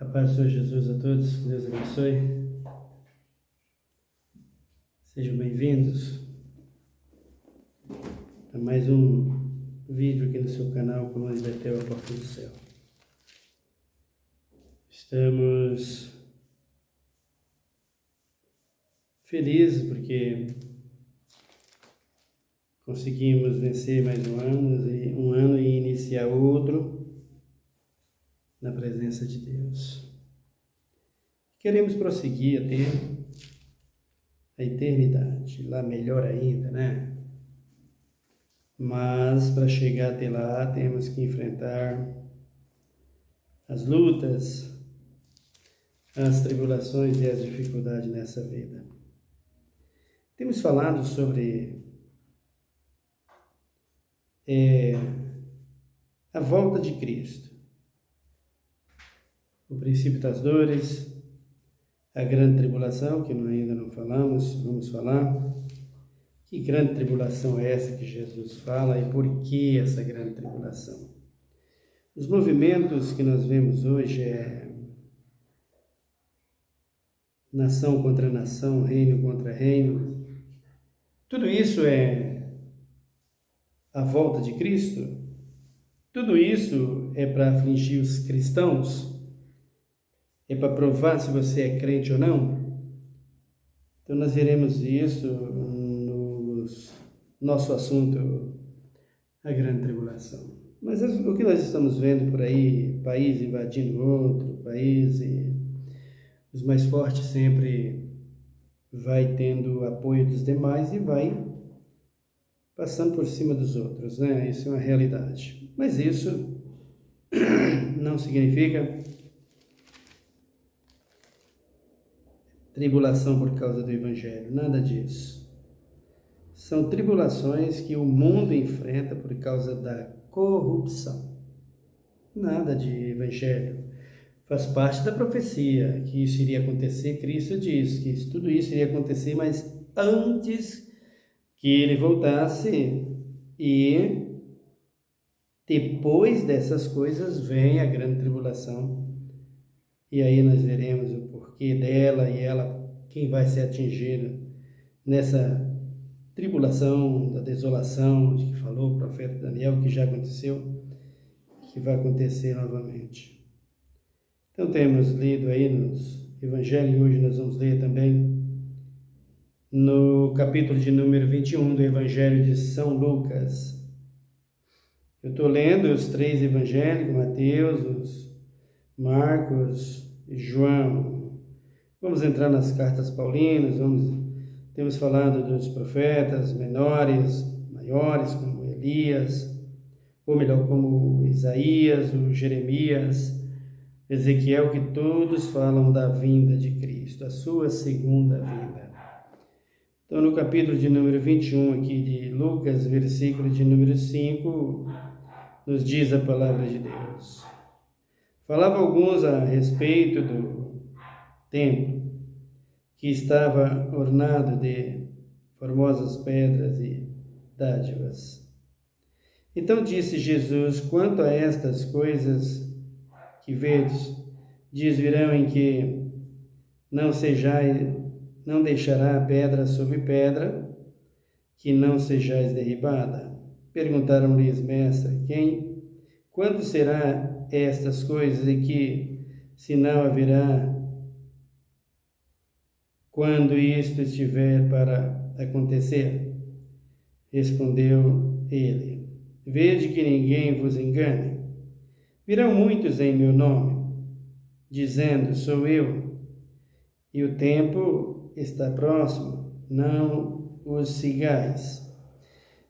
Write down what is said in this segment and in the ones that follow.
A paz do Senhor Jesus a todos, que Deus abençoe. Sejam bem-vindos a mais um vídeo aqui no seu canal, Colônia de Betel, a Porta do Céu. Estamos felizes porque conseguimos vencer mais um ano e iniciar outro na presença de Deus. Queremos prosseguir até a eternidade, lá melhor ainda, né? Mas para chegar até lá temos que enfrentar as lutas, as tribulações e as dificuldades nessa vida. Temos falado sobre a volta de Cristo, o princípio das dores, a grande tribulação, que ainda não falamos, vamos falar. Que grande tribulação é essa que Jesus fala e por que essa grande tribulação? Os movimentos que nós vemos hoje é nação contra nação, reino contra reino. Tudo isso é a volta de Cristo? Tudo isso é para afligir os cristãos? É para provar se você é crente ou não? Então nós veremos isso no nosso assunto, a grande tribulação. Mas o que nós estamos vendo por aí, país invadindo outro país, e os mais fortes sempre vai tendo apoio dos demais e vai passando por cima dos outros, né? Isso é uma realidade. Mas isso não significa tribulação por causa do Evangelho, nada disso. São tribulações que o mundo enfrenta por causa da corrupção. Nada de Evangelho. Faz parte da profecia que isso iria acontecer. Cristo diz que tudo isso iria acontecer, mas antes que ele voltasse, e depois dessas coisas vem a grande tribulação. E aí nós veremos o porquê dela e quem vai ser atingido nessa tribulação da desolação de que falou o profeta Daniel, que já aconteceu, que vai acontecer novamente. Então temos lido aí nos Evangelhos, e hoje nós vamos ler também no capítulo de número 21 do Evangelho de São Lucas. Eu estou lendo os 3 Evangelhos, Mateus, os Marcos e João. Vamos entrar nas cartas paulinas, temos falado dos profetas menores, maiores, como Elias, ou melhor, como Isaías, o Jeremias, Ezequiel, que todos falam da vinda de Cristo, a sua segunda vinda. Então, no capítulo de número 21 aqui de Lucas, versículo de número 5, nos diz a palavra de Deus. Falava alguns a respeito do templo, que estava ornado de formosas pedras e dádivas. Então disse Jesus: quanto a estas coisas que vedes, dias virão em que não deixará pedra sobre pedra, que não sejais derribada. Perguntaram-lhes: mestre, quando será estas coisas e que sinal haverá quando isto estiver para acontecer? Respondeu ele: vede que ninguém vos engane. Virão muitos em meu nome, dizendo: sou eu, e o tempo está próximo, não os sigais.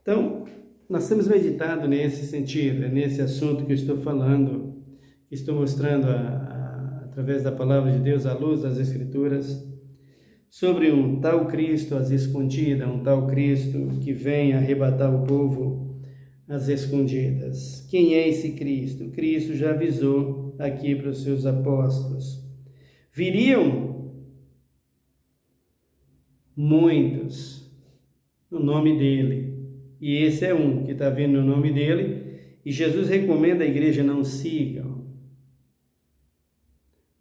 Então, nós temos meditado nesse sentido, nesse assunto que eu estou falando, que estou mostrando através da palavra de Deus, à luz das Escrituras, sobre um tal Cristo às escondidas, um tal Cristo que vem arrebatar o povo às escondidas. Quem é esse Cristo? Cristo já avisou aqui para os seus apóstolos. Viriam muitos no nome dele, e esse é um que está vindo no nome dele, e Jesus recomenda à igreja: não sigam,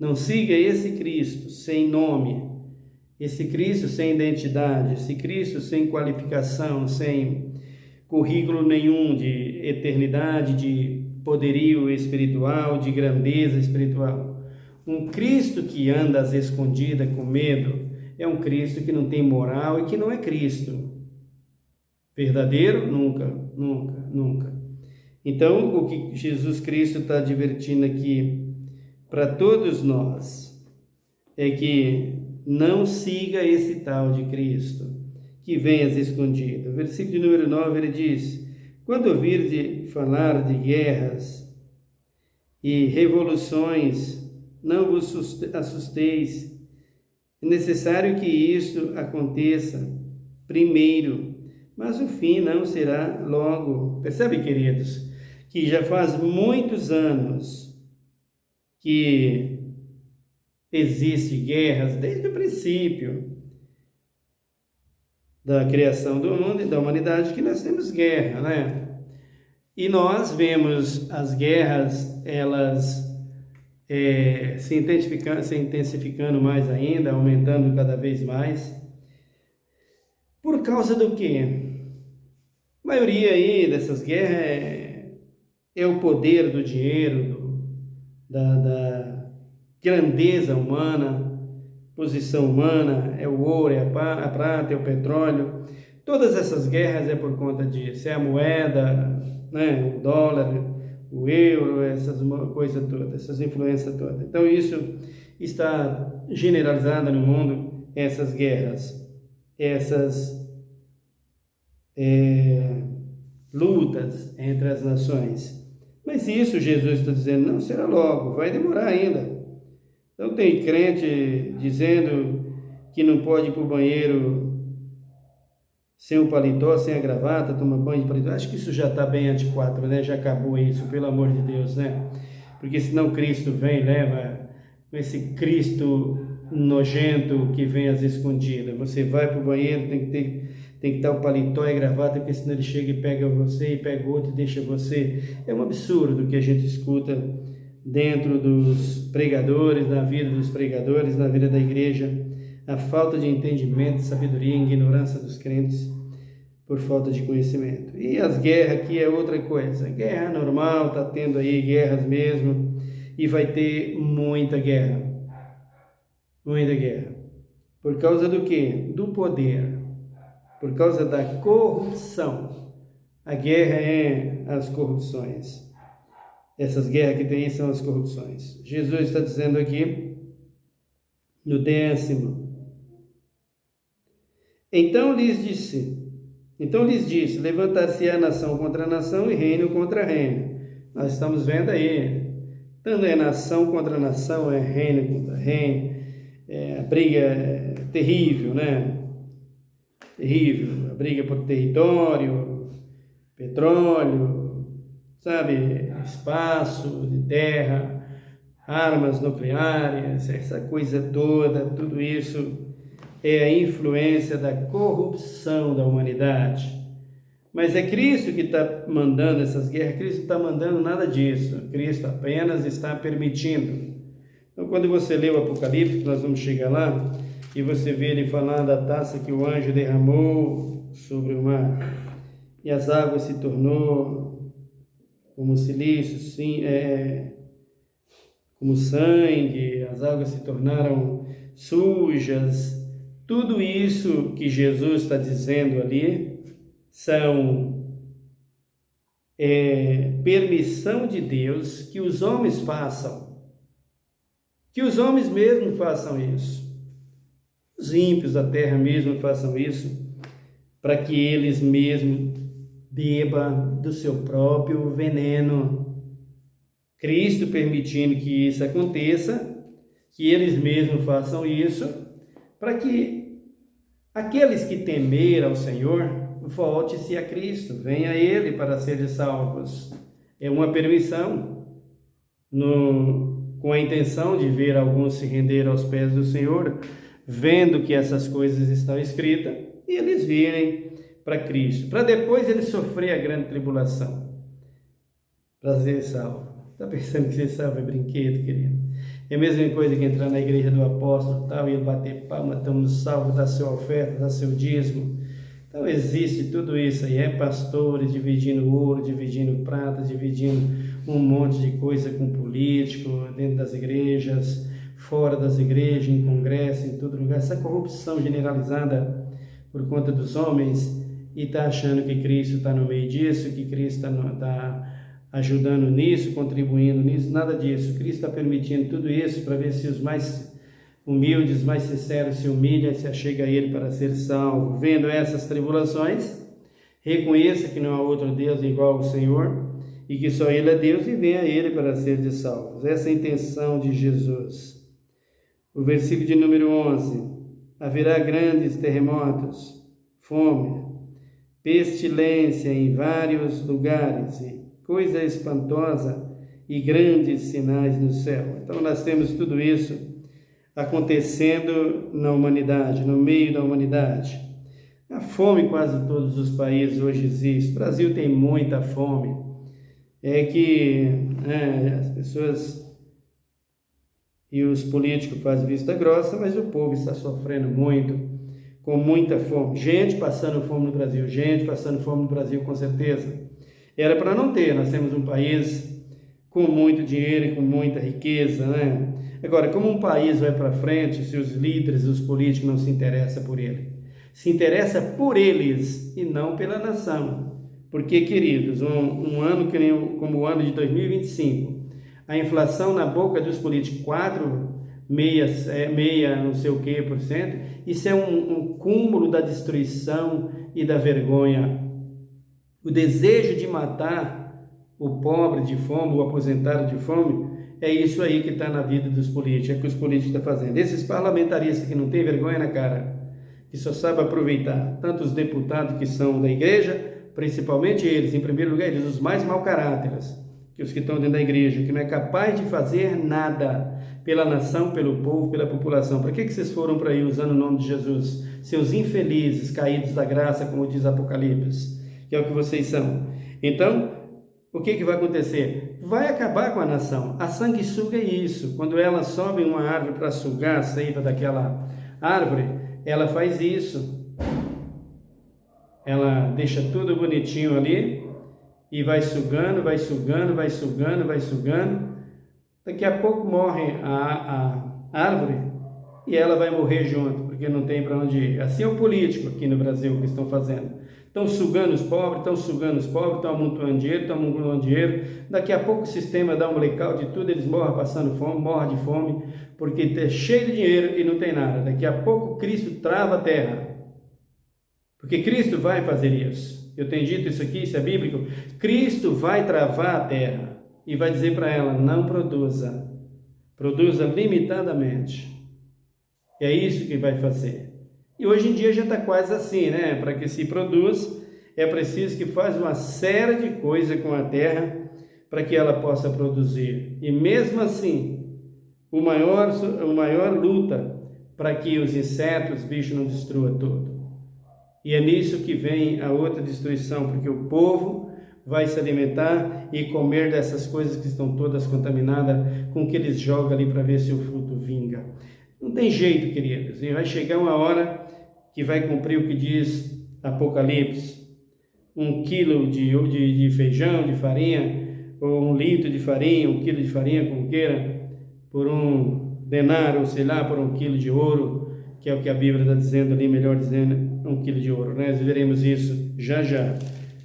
Não siga esse Cristo sem nome, esse Cristo sem identidade, esse Cristo sem qualificação, sem currículo nenhum de eternidade, de poderio espiritual, de grandeza espiritual. Um Cristo que anda às escondidas com medo é um Cristo que não tem moral e que não é Cristo. Verdadeiro? Nunca, nunca, nunca. Então, o que Jesus Cristo está advertindo aqui para todos nós é que não siga esse tal de Cristo, que vem às escondidas. Versículo número 9, ele diz: quando ouvirdes falar de guerras e revoluções, não vos assusteis. É necessário que isto aconteça primeiro, mas o fim não será logo. Percebe, queridos, que já faz muitos anos que existem guerras desde o princípio da criação do mundo e da humanidade, que nós temos guerra, né? E nós vemos as guerras, elas se intensificando mais ainda, aumentando cada vez mais. Por causa do quê? A maioria aí dessas guerras é o poder do dinheiro, da grandeza humana, posição humana, é o ouro, é a prata, é o petróleo. Todas essas guerras é por conta disso, é a moeda, né, o dólar, o euro, essas coisas todas, essas influências todas. Então isso está generalizado no mundo, essas guerras, essas lutas entre as nações. Mas isso Jesus está dizendo, não será logo, vai demorar ainda. Então tem crente dizendo que não pode ir para o banheiro sem o paletó, sem a gravata, tomar banho de paletó. Acho que isso já está bem antiquado, né? Já acabou isso, pelo amor de Deus, né? Porque senão Cristo vem, leva esse Cristo nojento que vem às escondidas. Você vai para o banheiro, tem que estar o paletó e a gravata, porque senão ele chega e pega você, e pega outro e deixa você. É um absurdo que a gente escuta dentro dos pregadores, na vida dos pregadores, na vida da igreja, a falta de entendimento, sabedoria e ignorância dos crentes por falta de conhecimento. E as guerras aqui é outra coisa. Guerra normal, está tendo aí guerras mesmo, e vai ter muita guerra. Muita guerra. Por causa do quê? Do poder. Por causa da corrupção. A guerra é as corrupções. Essas guerras que tem aí são as corrupções. Jesus está dizendo aqui, no 10º. Então lhes disse, levantar-se-á nação contra nação e reino contra reino. Nós estamos vendo aí, tanto é nação contra nação, é reino contra reino, a briga é terrível, né? Terrível, a briga por território, petróleo, sabe, espaço de terra, armas nucleares, essa coisa toda, tudo isso é a influência da corrupção da humanidade. Mas é Cristo que está mandando essas guerras, Cristo não está mandando nada disso, Cristo apenas está permitindo. Então, quando você lê o Apocalipse, que nós vamos chegar lá, e você vê ele falar da taça que o anjo derramou sobre o mar, e as águas se tornou como silício, sim, como sangue, as águas se tornaram sujas. Tudo isso que Jesus está dizendo ali são permissão de Deus que os homens façam. Que os homens mesmo façam isso. Os ímpios da terra mesmo façam isso, para que eles mesmos bebam do seu próprio veneno. Cristo permitindo que isso aconteça, que eles mesmos façam isso, para que aqueles que temeram ao Senhor, volte-se a Cristo, venha a Ele para serem salvos. É uma permissão, com a intenção de ver alguns se render aos pés do Senhor, vendo que essas coisas estão escritas, e eles virem para Cristo, para depois eles sofrer a grande tribulação, para ser salvo. Está pensando que ser salvo é brinquedo, querido? É a mesma coisa que entrar na igreja do apóstolo, tal, e ele bater palma, estamos salvos, dar sua oferta, dar seu dízimo. Então existe tudo isso aí, pastores dividindo ouro, dividindo prata, dividindo um monte de coisa com político, dentro das igrejas, fora das igrejas, em congresso, em todo lugar, essa corrupção generalizada por conta dos homens, e está achando que Cristo está no meio disso, que Cristo está ajudando nisso, contribuindo nisso, nada disso. Cristo está permitindo tudo isso para ver se os mais humildes, mais sinceros se humilham e se achega a Ele para ser salvo. Vendo essas tribulações, reconheça que não há outro Deus igual ao Senhor e que só Ele é Deus, e venha a Ele para ser de salvos. Essa é a intenção de Jesus. O versículo de número 11: haverá grandes terremotos, fome, pestilência em vários lugares, e coisa espantosa e grandes sinais no céu. Então nós temos tudo isso acontecendo na humanidade, no meio da humanidade. A fome em quase todos os países hoje existe. O Brasil tem muita fome. É que as pessoas e os políticos fazem vista grossa, mas o povo está sofrendo muito, com muita fome. Gente passando fome no Brasil, gente passando fome no Brasil, com certeza. Era para não ter, nós temos um país com muito dinheiro e com muita riqueza, né? Agora, como um país vai para frente se os líderes, os políticos não se interessam por ele? Se interessa por eles e não pela nação. Porque, queridos, um ano como o ano de 2025, a inflação na boca dos políticos, 6 não sei o que por cento, isso é um cúmulo da destruição e da vergonha. O desejo de matar o pobre de fome, o aposentado de fome, é isso aí que está na vida dos políticos, é o que os políticos estão fazendo. Esses parlamentaristas que não têm vergonha na cara, que só sabem aproveitar, tanto os deputados que são da igreja, principalmente eles, em primeiro lugar, eles, os mais mau caráteres, que os que estão dentro da igreja, que não é capaz de fazer nada pela nação, pelo povo, pela população. Para que vocês foram para aí usando o nome de Jesus? Seus infelizes, caídos da graça, como diz Apocalipse, que é o que vocês são. Então, o que vai acontecer? Vai acabar com a nação. A sanguessuga é isso. Quando ela sobe uma árvore para sugar a seiva daquela árvore, ela faz isso. Ela deixa tudo bonitinho ali e vai sugando, vai sugando, vai sugando, vai sugando. Daqui a pouco morre a árvore e ela vai morrer junto, porque não tem para onde ir. Assim é o político aqui no Brasil que estão fazendo. Estão sugando os pobres, estão amontoando dinheiro, daqui a pouco o sistema dá um blackout de tudo, eles morrem passando fome, morrem de fome, porque está cheio de dinheiro e não tem nada. Daqui a pouco Cristo trava a terra, porque Cristo vai fazer isso. Eu tenho dito isso aqui, isso é bíblico. Cristo vai travar a terra e vai dizer para ela: não produza, produza limitadamente. É isso que vai fazer. E hoje em dia já está quase assim, né? Para que se produza, é preciso que faça uma série de coisas com a terra para que ela possa produzir. E mesmo assim, o maior luta para que os insetos, os bichos não destruam tudo. E é nisso que vem a outra destruição, porque o povo vai se alimentar e comer dessas coisas que estão todas contaminadas com o que eles jogam ali para ver se o fruto vinga. Não tem jeito, queridos, e vai chegar uma hora que vai cumprir o que diz Apocalipse: 1 quilo de feijão, de farinha, ou 1 litro de farinha, 1 quilo de farinha, como queira, por 1 denário, ou sei lá, por 1 quilo de ouro, que é o que a Bíblia está dizendo ali, melhor dizendo, 1 quilo de ouro. Nós veremos isso já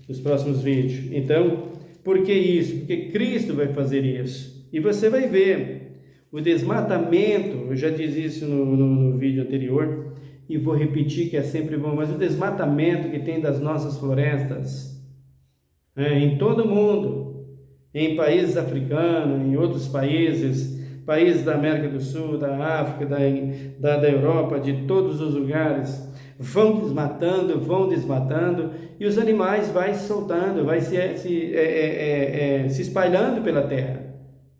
nos próximos vídeos. Então, por que isso? Porque Cristo vai fazer isso. E você vai ver o desmatamento. Eu já disse isso no vídeo anterior e vou repetir, que é sempre bom, mas o desmatamento que tem das nossas florestas, em todo o mundo, em países africanos, em outros países da América do Sul, da África, da Europa, de todos os lugares, vão desmatando, e os animais vão se soltando, vai se espalhando pela terra,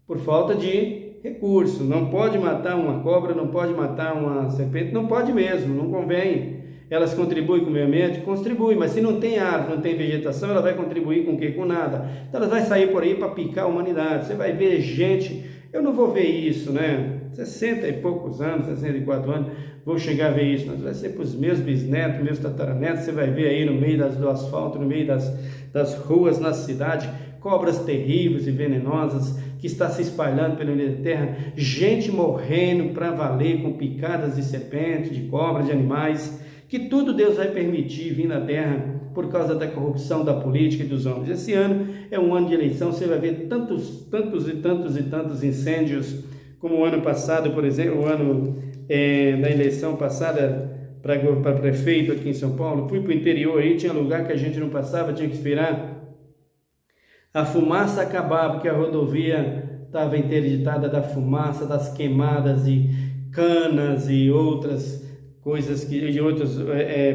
por falta de recurso. Não pode matar uma cobra, não pode matar uma serpente, não pode mesmo, não convém. Elas contribuem com o meio ambiente? Contribuem, mas se não tem árvore, não tem vegetação, ela vai contribuir com o quê? Com nada. Então ela vai sair por aí para picar a humanidade. Você vai ver gente Eu não vou ver isso, né? 60 e poucos anos, 64 anos, vou chegar a ver isso. Mas vai ser para os meus bisnetos, meus tataranetos. Você vai ver aí no meio do asfalto, no meio das ruas, na cidade, cobras terríveis e venenosas que está se espalhando pela terra, gente morrendo para valer com picadas de serpentes, de cobras, de animais, que tudo Deus vai permitir vir na terra por causa da corrupção da política e dos homens. Esse ano é um ano de eleição, você vai ver tantos incêndios como o ano passado, por exemplo, o ano da eleição passada para prefeito aqui em São Paulo. Fui para o interior aí, tinha lugar que a gente não passava, tinha que esperar a fumaça acabar, porque a rodovia estava interditada da fumaça, das queimadas e canas e outras coisas, e outros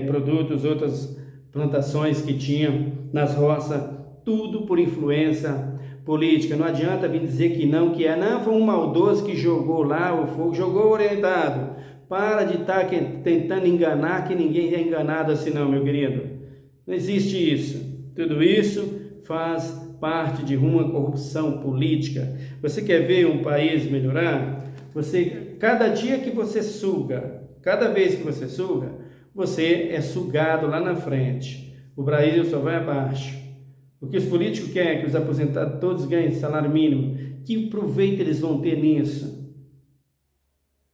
produtos, outras plantações que tinham nas roças, tudo por influência política. Não adianta vir dizer que não, foi um maldoso que jogou lá o fogo, jogou orientado. Para de estar tentando enganar, que ninguém é enganado assim não, meu querido. Não existe isso. Tudo isso faz parte de uma corrupção política. Você quer ver um país melhorar? Cada dia que você suga, cada vez que você suga, você é sugado lá na frente. O Brasil só vai abaixo. O que os políticos querem é que os aposentados todos ganhem salário mínimo. Que proveito eles vão ter nisso?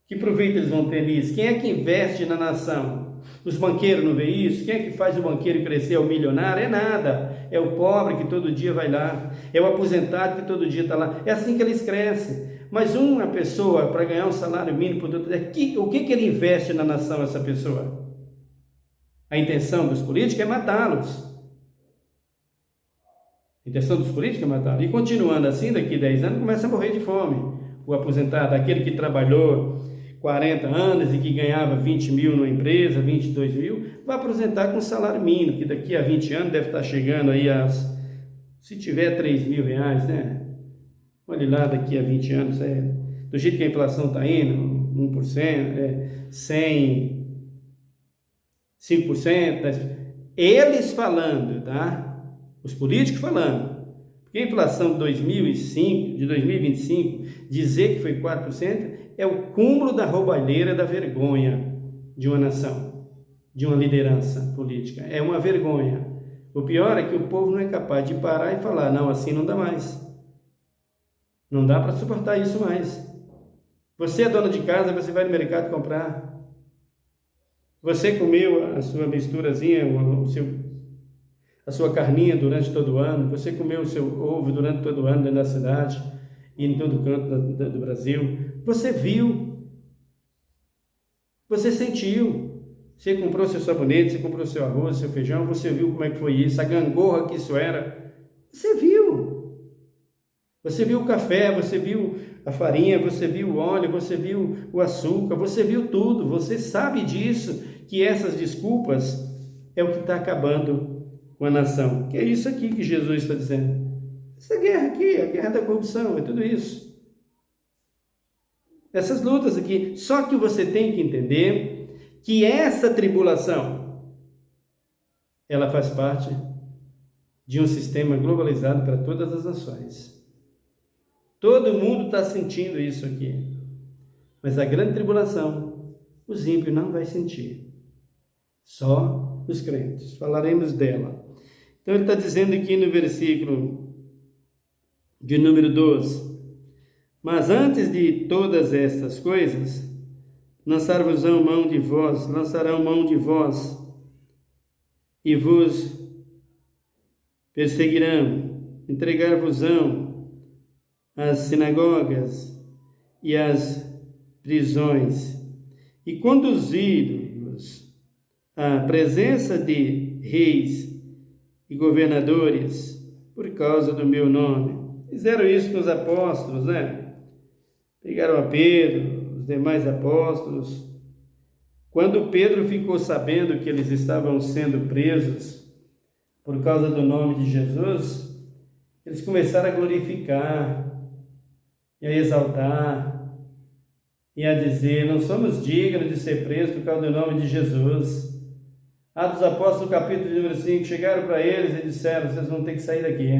Que proveito eles vão ter nisso? Quem é que investe na nação? Os banqueiros não veem isso? Quem é que faz o banqueiro crescer? É o milionário? É nada. É o pobre que todo dia vai lá. É o aposentado que todo dia está lá. É assim que eles crescem. Mas uma pessoa, para ganhar um salário mínimo, o que ele investe na nação, essa pessoa? A intenção dos políticos é matá-los. A intenção dos políticos é matá-los. E continuando assim, daqui a 10 anos, começa a morrer de fome. O aposentado, aquele que trabalhou 40 anos e que ganhava 20 mil numa empresa, 22 mil, vai aposentar com salário mínimo, que daqui a 20 anos deve estar chegando aí se tiver 3 mil reais, né? Olha lá, daqui a 20 anos, do jeito que a inflação está indo, 1%, 100, 5%, eles falando, tá? Os políticos falando. Porque a inflação de 2025, dizer que foi 4%, é o cúmulo da roubalheira, da vergonha de uma nação, de uma liderança política. É uma vergonha. O pior é que o povo não é capaz de parar e falar, não, assim não dá mais. Não dá para suportar isso mais. Você é dona de casa, você vai no mercado comprar. Você comeu a sua misturazinha, a sua carninha durante todo o ano. Você comeu o seu ovo durante todo o ano dentro da cidade e em todo canto do Brasil. Você viu. Você sentiu. Você comprou seu sabonete, você comprou seu arroz, seu feijão. Você viu como é que foi isso, a gangorra que isso era. Você viu. Você viu o café, você viu a farinha, você viu o óleo, você viu o açúcar, você viu tudo, você sabe disso, que essas desculpas é o que está acabando com a nação. Que é isso aqui que Jesus está dizendo. Essa guerra aqui, a guerra da corrupção, é tudo isso. Essas lutas aqui. Só que você tem que entender que essa tribulação, ela faz parte de um sistema globalizado para todas as nações. Todo mundo está sentindo isso aqui. Mas a grande tribulação, os ímpios não vai sentir. Só os crentes. Falaremos dela. Então ele está dizendo aqui no versículo de número 12. Mas antes de todas estas coisas, lançarão mão de vós e vos perseguirão, entregar-vos-ão as sinagogas e as prisões, e conduzidos à presença de reis e governadores por causa do meu nome. Fizeram isso com os apóstolos, né? Pegaram a Pedro, os demais apóstolos. Quando Pedro ficou sabendo que eles estavam sendo presos por causa do nome de Jesus, eles começaram a glorificar e a exaltar e a dizer, não somos dignos de ser presos por causa do nome de Jesus. Atos dos Apóstolos, capítulo número 5, chegaram para eles e disseram, vocês vão ter que sair daqui.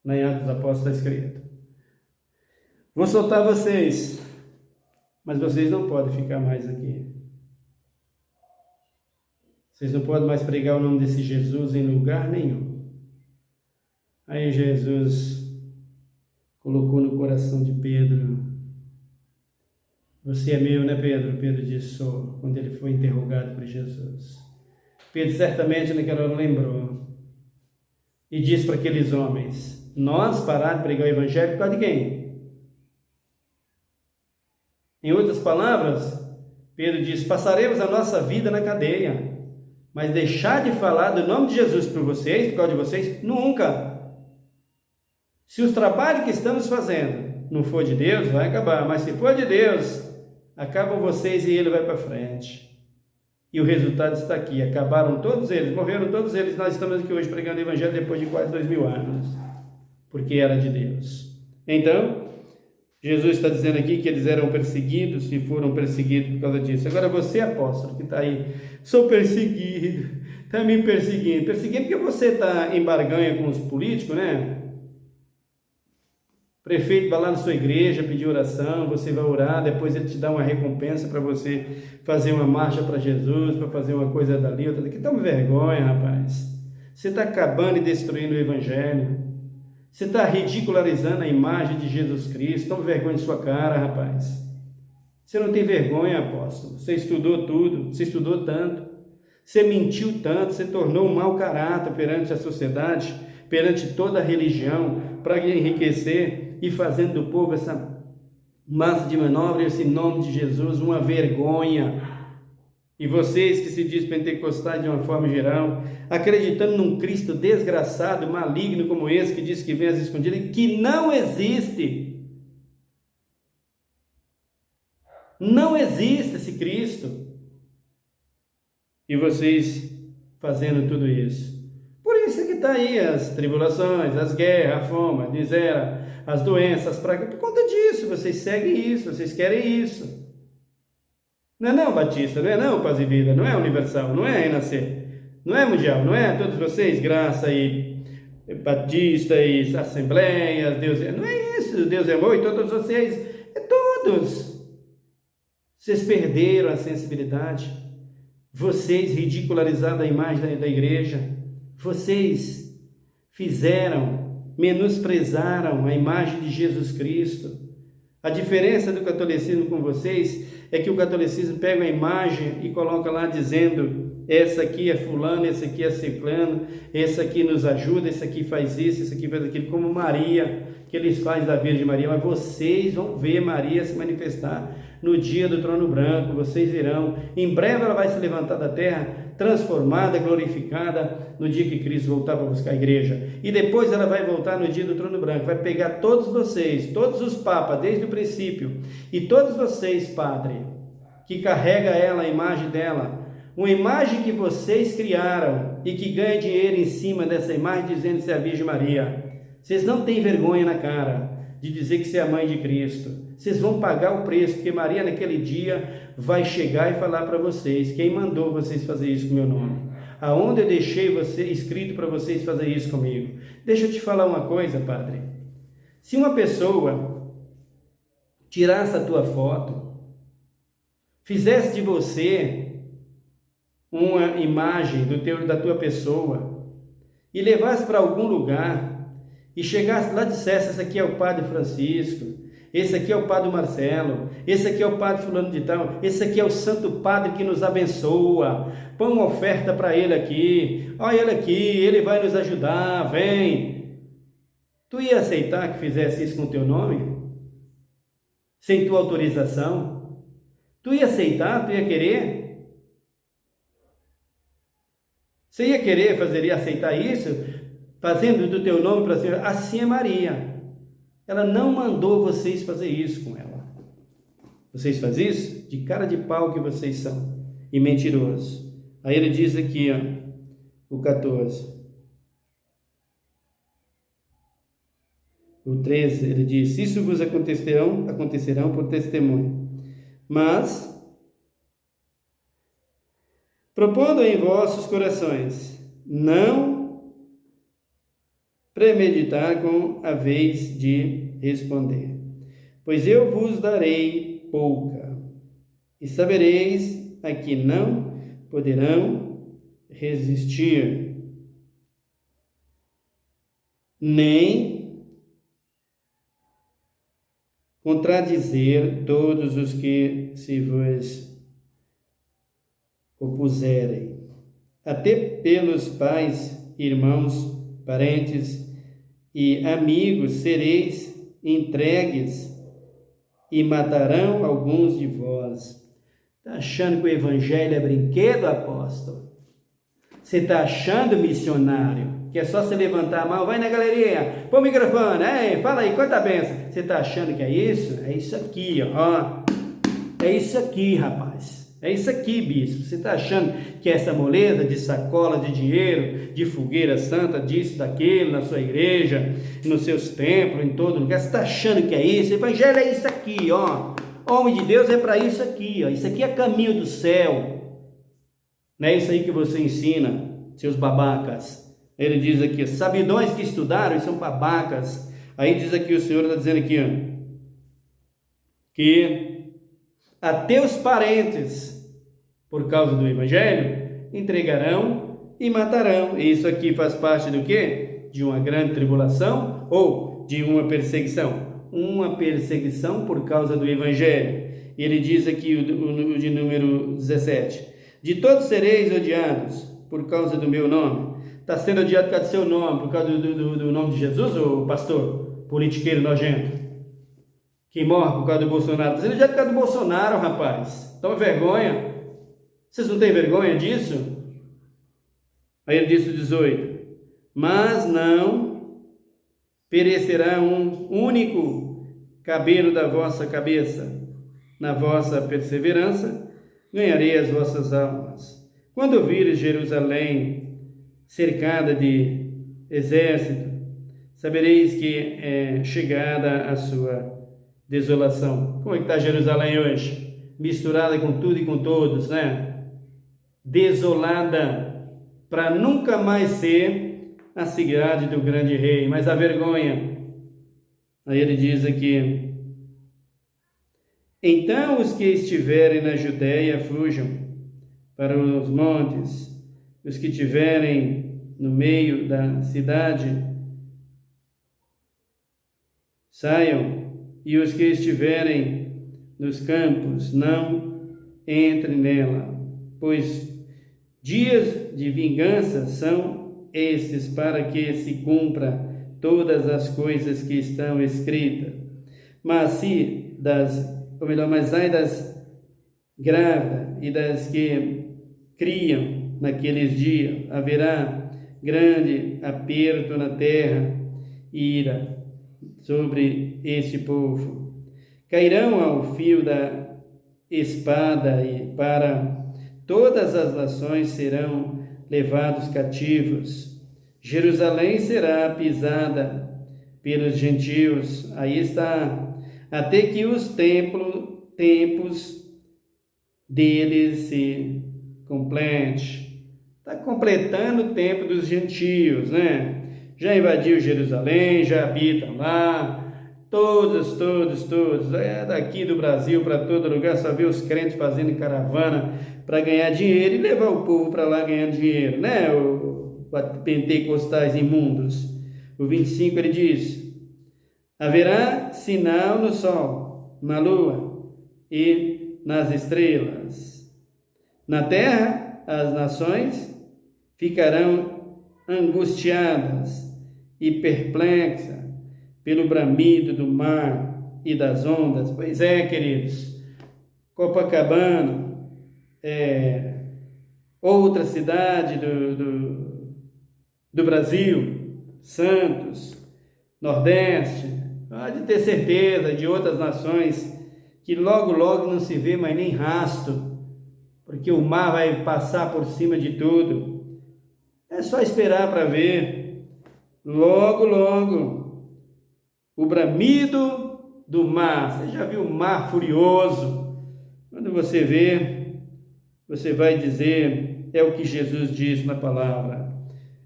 Lá em Atos dos Apóstolos está escrito. Vou soltar vocês, mas vocês não podem ficar mais aqui. Vocês não podem mais pregar o nome desse Jesus em lugar nenhum. Aí Jesus colocou no coração de Pedro: você é meu, né, Pedro? Pedro disse: sou, quando ele foi interrogado por Jesus. Pedro certamente naquela hora lembrou e disse para aqueles homens: nós parar de pregar o evangelho por causa de quem? Em outras palavras, Pedro disse: passaremos a nossa vida na cadeia, mas deixar de falar do nome de Jesus por vocês, por causa de vocês, nunca. Se os trabalhos que estamos fazendo não for de Deus, vai acabar, mas se for de Deus, acabam vocês e ele vai para frente. E o resultado está aqui: acabaram todos eles, morreram todos eles. Nós estamos aqui hoje pregando o evangelho depois de quase 2000 anos, porque era de Deus. Então, Jesus está dizendo aqui que eles eram perseguidos e foram perseguidos por causa disso. Agora você, apóstolo, que está aí: sou perseguido, está me perseguindo. Perseguindo porque você está em barganha com os políticos, né? O prefeito vai lá na sua igreja pedir oração, você vai orar, depois ele te dá uma recompensa para você fazer uma marcha para Jesus, para fazer uma coisa dali, outra daqui. Toma vergonha, rapaz. Você está acabando e destruindo o evangelho. Você está ridicularizando a imagem de Jesus Cristo. Toma vergonha de sua cara, rapaz. Você não tem vergonha, apóstolo. Você estudou tudo, você estudou tanto. Você mentiu tanto, você tornou um mau caráter perante a sociedade, perante toda a religião, para enriquecer e fazendo do povo essa massa de manobra, esse nome de Jesus, uma vergonha. E vocês que se diz pentecostais de uma forma geral, acreditando num Cristo desgraçado, maligno como esse, que diz que vem às escondidas, que não existe. Não existe esse Cristo. E vocês fazendo tudo isso. Por isso que está aí as tribulações, as guerras, a fome, a miséria, as doenças, as pragas. Por conta disso, vocês seguem isso, vocês querem isso. Não é não, Batista, não é não, Paz e Vida, não é Universal, não é Renascer, não é Mundial, não é todos vocês, Graça e Batista e Assembleias, Deus é... Não é isso, Deus é amor e todos vocês, é todos. Vocês perderam a sensibilidade, vocês ridicularizaram a imagem da igreja, vocês menosprezaram a imagem de Jesus Cristo. A diferença do catolicismo com vocês é que o catolicismo pega a imagem e coloca lá dizendo: essa aqui é fulano, esse aqui é ciclano, esse aqui nos ajuda, esse aqui faz isso, esse aqui faz aquilo, como Maria, que eles fazem da Virgem Maria. Mas vocês vão ver Maria se manifestar no dia do trono branco, vocês verão. Em breve ela vai se levantar da terra, transformada, glorificada, no dia que Cristo voltar para buscar a igreja. E depois ela vai voltar no dia do trono branco, vai pegar todos vocês, todos os papas, desde o princípio, e todos vocês, Padre, que carrega ela, a imagem dela, uma imagem que vocês criaram e que ganha dinheiro em cima dessa imagem, dizendo que é a Virgem Maria. Vocês não têm vergonha na cara de dizer que você é a mãe de Cristo. Vocês vão pagar o preço, porque Maria naquele dia vai chegar e falar para vocês: quem mandou vocês fazer isso com o meu nome? Aonde eu deixei você escrito para vocês fazer isso comigo? Deixa eu te falar uma coisa, Padre. Se uma pessoa tirasse a tua foto, fizesse de você uma imagem da tua pessoa e levasse para algum lugar e chegasse lá e dissesse: esse aqui é o Padre Francisco, esse aqui é o Padre Marcelo, esse aqui é o Padre fulano de tal, esse aqui é o Santo Padre que nos abençoa, põe uma oferta para ele aqui, olha ele aqui, ele vai nos ajudar, vem. Tu ia aceitar que fizesse isso com o teu nome? Sem tua autorização? Tu ia aceitar? Tu ia querer? Você ia querer aceitar isso? Fazendo do teu nome para Senhor? Assim é Maria. Ela não mandou vocês fazer isso com ela. Vocês fazem isso? De cara de pau que vocês são. E mentirosos. Aí ele diz aqui, ó, o 14. O 13, ele diz: isso vos acontecerão por testemunho. Mas, propondo em vossos corações, não premeditar com a vez de responder. Pois eu vos darei pouca, e sabereis a que não poderão resistir, nem contradizer todos os que se vos opuserem. Até pelos pais, irmãos, parentes e amigos sereis entregues e matarão alguns de vós. Está achando que o evangelho é brinquedo, apóstolo? Você está achando, missionário, que é só se levantar a mão, vai na galeria, põe o microfone, fala aí, conta a benção. Você está achando que é isso? É isso aqui, ó. É isso aqui, rapaz. É isso aqui, bispo. Você está achando que essa moleza de sacola de dinheiro, de fogueira santa, disso, daquilo, na sua igreja, nos seus templos, em todo lugar, você está achando que é isso? O evangelho é isso aqui, ó. Homem de Deus é para isso aqui, ó. Isso aqui é caminho do céu. Não é isso aí que você ensina, seus babacas. Ele diz aqui, sabidões que estudaram e são babacas. Aí diz aqui, o Senhor está dizendo aqui, ó, que a teus parentes, por causa do evangelho, entregarão e matarão. E isso aqui faz parte do quê? De uma grande tribulação ou de uma perseguição? Uma perseguição por causa do evangelho. Ele diz aqui o de número 17: de todos sereis odiados por causa do meu nome. Está sendo odiado por causa do seu nome, por causa do nome de Jesus, ô pastor politiqueiro nojento, que morre por causa do Bolsonaro? Está sendo odiado por causa do Bolsonaro, rapaz. Toma vergonha. Vocês não têm vergonha disso? Aí ele disse o 18: mas não perecerá um único cabelo da vossa cabeça. Na vossa perseverança ganharei as vossas almas. Quando vires Jerusalém cercada de exército, sabereis que é chegada a sua desolação. Como é que está Jerusalém hoje? Misturada com tudo e com todos, né? Desolada, para nunca mais ser a cidade do grande rei, mas a vergonha. Aí ele diz aqui: então os que estiverem na Judéia fujam para os montes, os que estiverem no meio da cidade saiam, e os que estiverem nos campos não entrem nela, pois dias de vingança são estes, para que se cumpra todas as coisas que estão escritas. Mas ai das grávidas e das que criam naqueles dias, haverá grande aperto na terra, ira sobre este povo. Cairão ao fio da espada, e para todas as nações serão levados cativos. Jerusalém será pisada pelos gentios. Aí está. Até que os tempos deles se complete. Está completando o tempo dos gentios, né? Já invadiu Jerusalém, já habitam lá. Todos, daqui do Brasil para todo lugar, só vê os crentes fazendo caravana para ganhar dinheiro e levar o povo para lá ganhando dinheiro, né? Os pentecostais imundos. O 25 ele diz: haverá sinal no sol, na lua e nas estrelas. Na terra, as nações ficarão angustiadas e perplexas pelo bramido do mar e das ondas. Pois é, queridos, Copacabana, outra cidade do Brasil, Santos, Nordeste, pode ter certeza de outras nações que logo não se vê mais nem rasto, porque o mar vai passar por cima de tudo. É só esperar para ver. Logo o bramido do mar. Você já viu o mar furioso? Quando você vê, você vai dizer: é o que Jesus diz na palavra.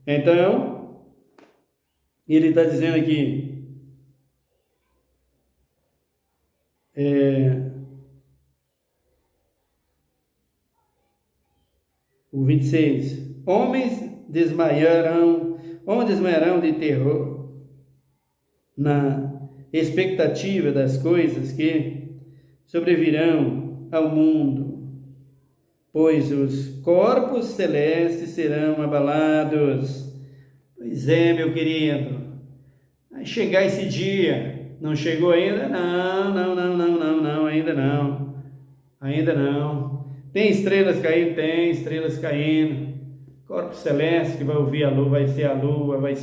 Então, Ele está dizendo aqui, o 26, homens desmaiarão de terror na expectativa das coisas que sobrevirão ao mundo, pois os corpos celestes serão abalados. Pois é, meu querido, vai chegar esse dia. Não chegou ainda? Não, ainda não. Tem estrelas caindo? Tem estrelas caindo. Corpo celeste que vai ouvir a lua, vai ser a lua, vai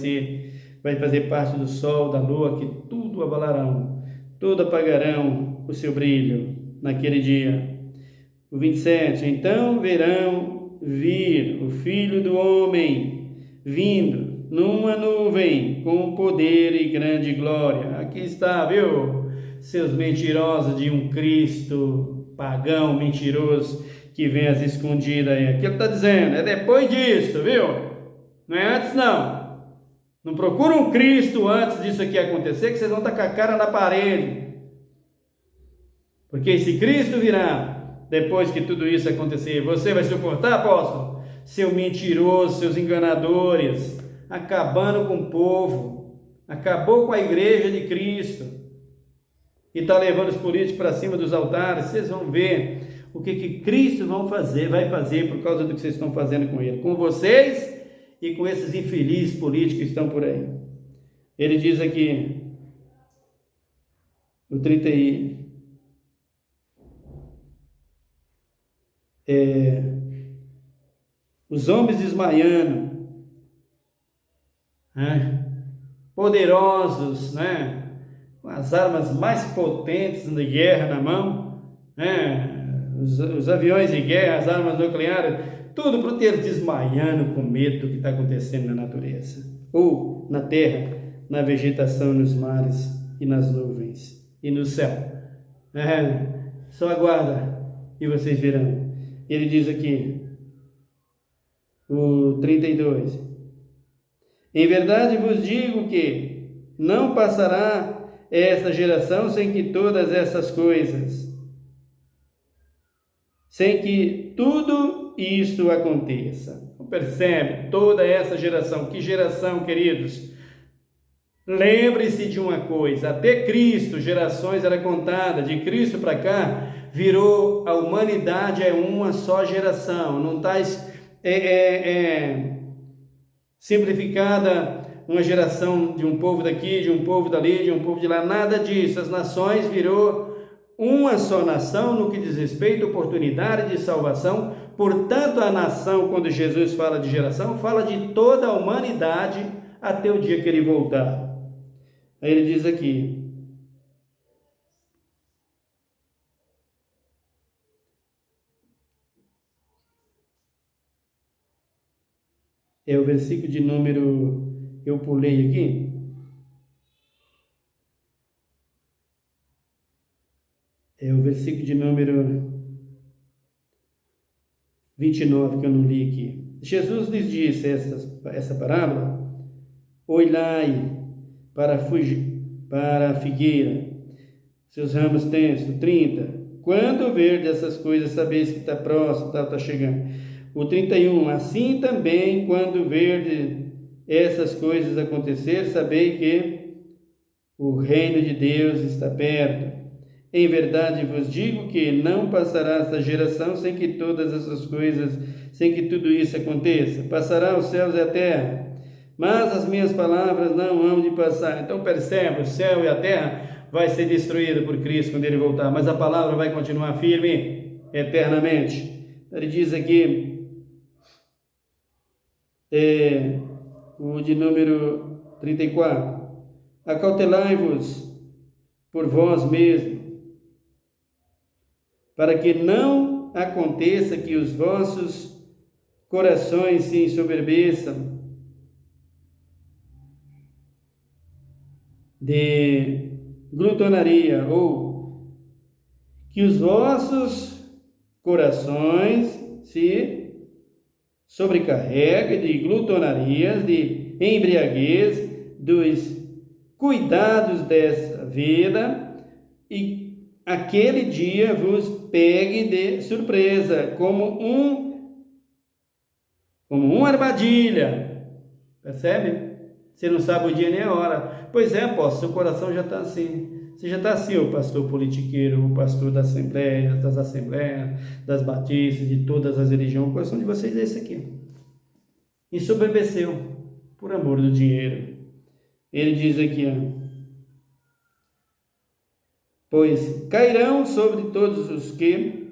fazer parte do sol, da lua, que tudo abalarão, tudo apagarão o seu brilho naquele dia. O 27, então verão vir o Filho do Homem vindo numa nuvem com poder e grande glória. Aqui está, viu? Seus mentirosos de um Cristo pagão, mentiroso, que vem às escondidas aí. Aqui ele está dizendo, é depois disso, viu? Não é antes não. Não procura um Cristo antes disso aqui acontecer, que vocês vão estar com a cara na parede. Porque esse Cristo virá depois que tudo isso acontecer. Você vai suportar, apóstolo? Seu mentiroso, seus enganadores, acabando com o povo, acabou com a igreja de Cristo e está levando os políticos para cima dos altares. Vocês vão ver o que Cristo vai fazer por causa do que vocês estão fazendo com ele, com vocês e com esses infelizes políticos que estão por aí. Ele diz aqui, o 30 os homens desmaiando, poderosos, com as armas mais potentes de guerra na mão, os aviões de guerra, as armas nucleares, tudo para ter desmaiando com medo do que está acontecendo na natureza, ou na terra, na vegetação, nos mares e nas nuvens e no céu. Só aguarda e vocês verão. Ele diz aqui, o 32, em verdade vos digo que não passará esta geração sem que todas essas coisas, sem que tudo isto aconteça. Percebe? Toda essa geração. Que geração, queridos? Lembre-se de uma coisa, até Cristo, gerações era contada, de Cristo para cá, virou, a humanidade é uma só geração, não está simplificada uma geração de um povo daqui, de um povo dali, de um povo de lá, nada disso. As nações virou uma só nação no que diz respeito à oportunidade de salvação. Portanto, a nação, quando Jesus fala de geração, fala de toda a humanidade até o dia que ele voltar. Aí ele diz aqui, é o versículo de número, eu pulei aqui, é o versículo de número 29 que eu não li aqui. Jesus lhes disse essa parábola, olhai para a figueira, seus ramos tensos. 30, quando verdes essas coisas, sabeis que está próximo, está chegando. O 31, assim também, quando verdes essas coisas acontecer, sabei que o reino de Deus está perto. Em verdade vos digo que não passará esta geração sem que todas essas coisas, sem que tudo isso aconteça. Passará os céus e a terra, mas as minhas palavras não hão de passar. Então percebe, o céu e a terra vai ser destruído por Cristo quando ele voltar, mas a palavra vai continuar firme eternamente. Ele diz aqui, o de número 34, acautelai-vos por vós mesmos, para que não aconteça que os vossos corações se ensoberbeçam de glutonaria, ou que os vossos corações se sobrecarreguem de glutonarias, de embriaguez, dos cuidados dessa vida, e aquele dia vos pegue de surpresa, como uma armadilha. Percebe? Você não sabe o dia nem a hora. Pois é, apóstolo, seu coração já está assim. Você já está assim, o pastor politiqueiro, o pastor das assembleias, das batistas, de todas as religiões. O coração de vocês é esse aqui. Ensoberbeceu por amor do dinheiro. Ele diz aqui, pois cairão sobre todos os que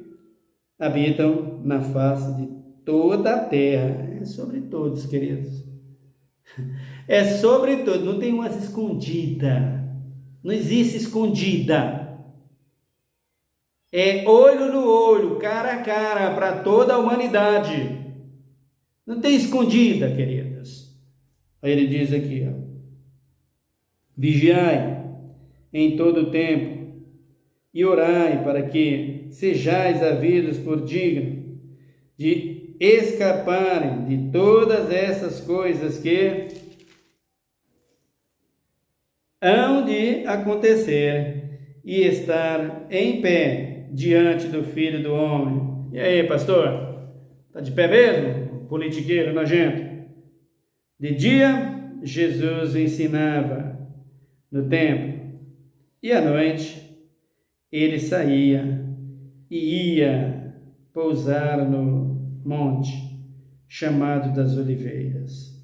habitam na face de toda a terra. É sobre todos, queridos. É sobre todos. Não tem umas escondidas. Não existe escondida. É olho no olho, cara a cara, para toda a humanidade. Não tem escondida, queridos. Aí ele diz aqui, vigiai em todo o tempo e orai para que sejais havidos por digno de escaparem de todas essas coisas que hão de acontecer e estar em pé diante do Filho do Homem. E aí, pastor? Está de pé mesmo? Politiqueiro nojento. De dia, Jesus ensinava no templo, e à noite ele saía e ia pousar no monte chamado das Oliveiras.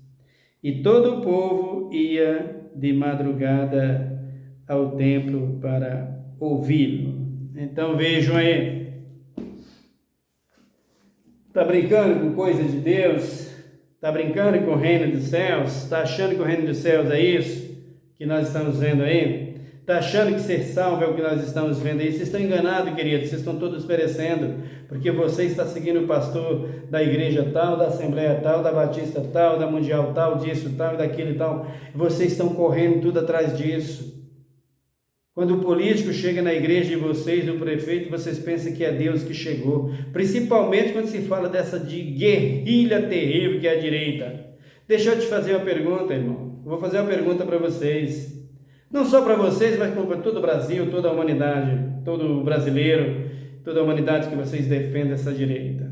E todo o povo ia de madrugada ao templo para ouvi-lo. Então vejam aí, está brincando com coisas de Deus? Está brincando com o reino dos céus? Está achando que o reino dos céus é isso que nós estamos vendo aí? Está achando que ser salvo é o que nós estamos vendo aí? Vocês estão enganados, queridos, vocês estão todos perecendo, porque você está seguindo o pastor da igreja tal, da assembleia tal, da batista tal, da mundial tal, disso tal e daquele tal. Vocês estão correndo tudo atrás disso. Quando o político chega na igreja de vocês, o prefeito, vocês pensam que é Deus que chegou. Principalmente quando se fala dessa de guerrilha terrível que é a direita. Deixa eu te fazer uma pergunta, irmão. Eu vou fazer uma pergunta para vocês. Não só para vocês, mas para todo o Brasil, toda a humanidade, todo brasileiro, toda a humanidade que vocês defendem essa direita.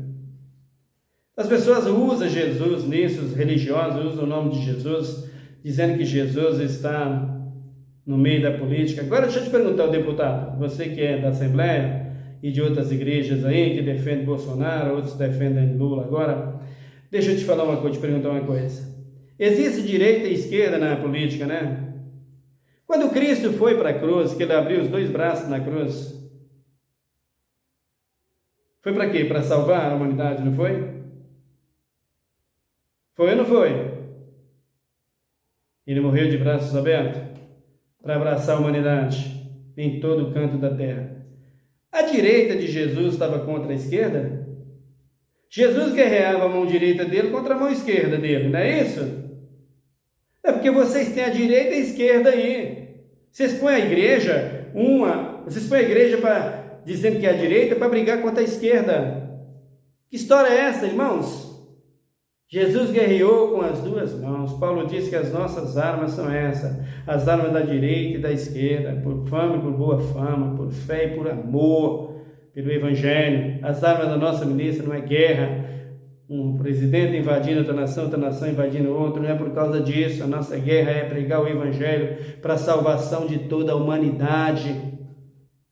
As pessoas usam Jesus nisso, os religiosos usam o nome de Jesus, dizendo que Jesus está no meio da política. Agora deixa eu te perguntar, o deputado, você que é da Assembleia e de outras igrejas aí, que defende Bolsonaro, outros defendem Lula agora, deixa eu te falar uma coisa, te perguntar uma coisa. Existe direita e esquerda na política, né? Quando Cristo foi para a cruz, que ele abriu os dois braços na cruz, foi para quê? Para salvar a humanidade, não foi? Foi ou não foi? Ele morreu de braços abertos para abraçar a humanidade em todo o canto da terra. A direita de Jesus estava contra a esquerda? Jesus guerreava a mão direita dele contra a mão esquerda dele, não é isso? É porque vocês têm a direita e a esquerda aí. Vocês põem a igreja, para dizendo que é a direita para brigar contra a esquerda. Que história é essa, irmãos? Jesus guerreou com as duas mãos. Paulo diz que as nossas armas são essas, as armas da direita e da esquerda, por fama e por boa fama, por fé e por amor, pelo evangelho. As armas da nossa milícia não é guerra, um presidente invadindo outra nação invadindo outra, não é por causa disso. A nossa guerra é pregar o evangelho para a salvação de toda a humanidade.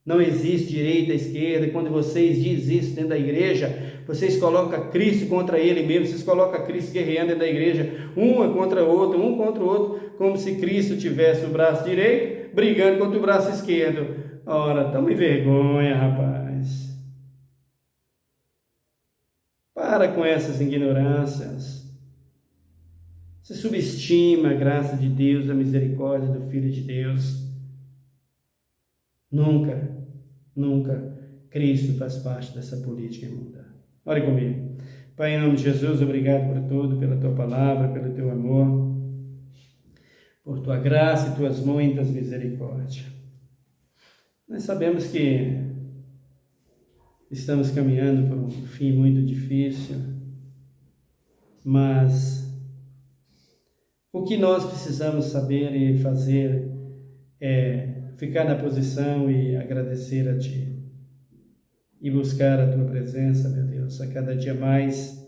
Não existe direita e esquerda. Quando vocês dizem isso dentro da igreja, vocês colocam Cristo contra ele mesmo, vocês colocam Cristo guerreando dentro da igreja, um contra o outro, como se Cristo tivesse o braço direito brigando contra o braço esquerdo. Ora, tome vergonha, rapaz. Para com essas ignorâncias. Você subestima a graça de Deus, a misericórdia do Filho de Deus. Nunca Cristo faz parte dessa política imunda. Ore comigo. Pai, em nome de Jesus, obrigado por tudo, pela Tua palavra, pelo Teu amor, por Tua graça e Tuas muitas misericórdias. Nós sabemos que estamos caminhando por um fim muito difícil, mas O que nós precisamos saber e fazer é ficar na posição e agradecer a Ti. E buscar a Tua presença, meu Deus, a cada dia mais,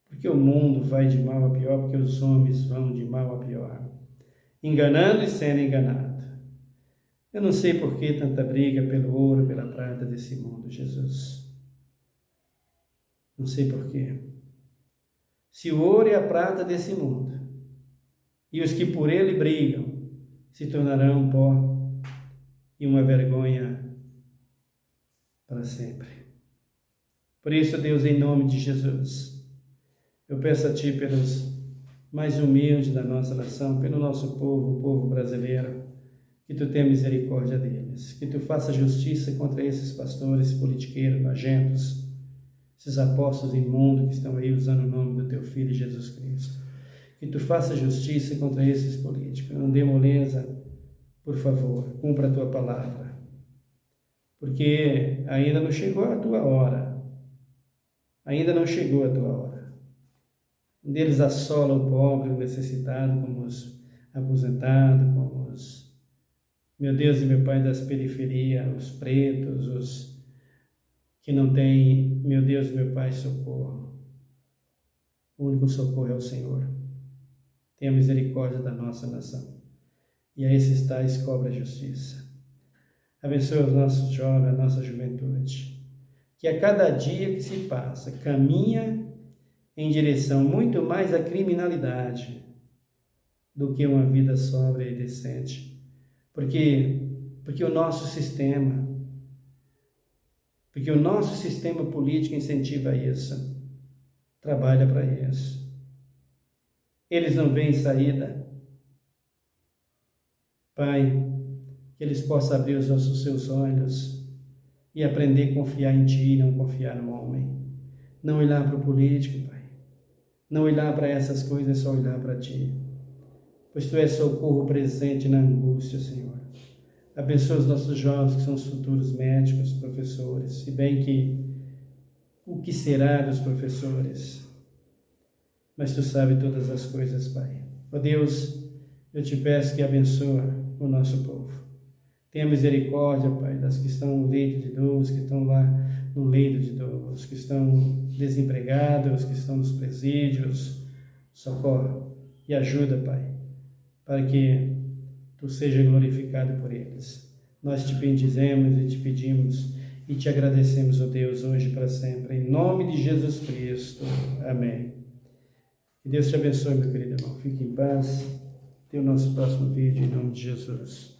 porque o mundo vai de mal a pior, porque os homens vão de mal a pior, enganando e sendo enganado. Eu não sei por que tanta briga pelo ouro, pela prata desse mundo, Jesus. Não sei por quê. Se o ouro e a prata desse mundo, e os que por ele brigam, se tornarão pó e uma vergonha para sempre. Por isso, Deus, em nome de Jesus, eu peço a Ti pelos mais humildes da nossa nação, pelo nosso povo, o povo brasileiro, que Tu tenha misericórdia deles, que Tu faça justiça contra esses pastores, politiqueiros, nojentos, esses apóstolos imundos que estão aí usando o nome do Teu Filho Jesus Cristo. Que Tu faça justiça contra esses políticos. Não dê moleza, por favor, cumpra a Tua palavra, porque ainda não chegou a Tua hora. Ainda não chegou a Tua hora. Um deles assola o pobre, o necessitado, como os aposentados, como os, meu Deus e meu Pai, das periferias, os pretos, os que não têm, meu Deus e meu Pai, socorro. O único socorro é o Senhor. Tenha misericórdia da nossa nação. E a esses tais cobra a justiça. Abençoe os nossos jovens, a nossa juventude. Que a cada dia que se passa, caminha em direção muito mais à criminalidade do que uma vida sóbria e decente. Porque o nosso sistema político incentiva isso, trabalha para isso. Eles não veem saída. Pai, que eles possam abrir os seus olhos e aprender a confiar em Ti e não confiar no homem. Não olhar para o político, Pai. Não olhar para essas coisas, só olhar para Ti. Pois Tu és socorro presente na angústia, Senhor. Abençoa os nossos jovens, que são os futuros médicos, professores, se bem que o que será dos professores? Mas Tu sabes todas as coisas, Pai. Ó Deus, eu Te peço que abençoa o nosso povo. Tenha misericórdia, Pai, das que estão no leito de dor, que estão lá no leito de dor, os que estão desempregados, os que estão nos presídios. Socorre e ajuda, Pai, para que Tu seja glorificado por eles. Nós Te bendizemos e Te pedimos e Te agradecemos, ó Deus, hoje e para sempre. Em nome de Jesus Cristo. Amém. Que Deus te abençoe, meu querido irmão. Fique em paz. Até o nosso próximo vídeo, em nome de Jesus.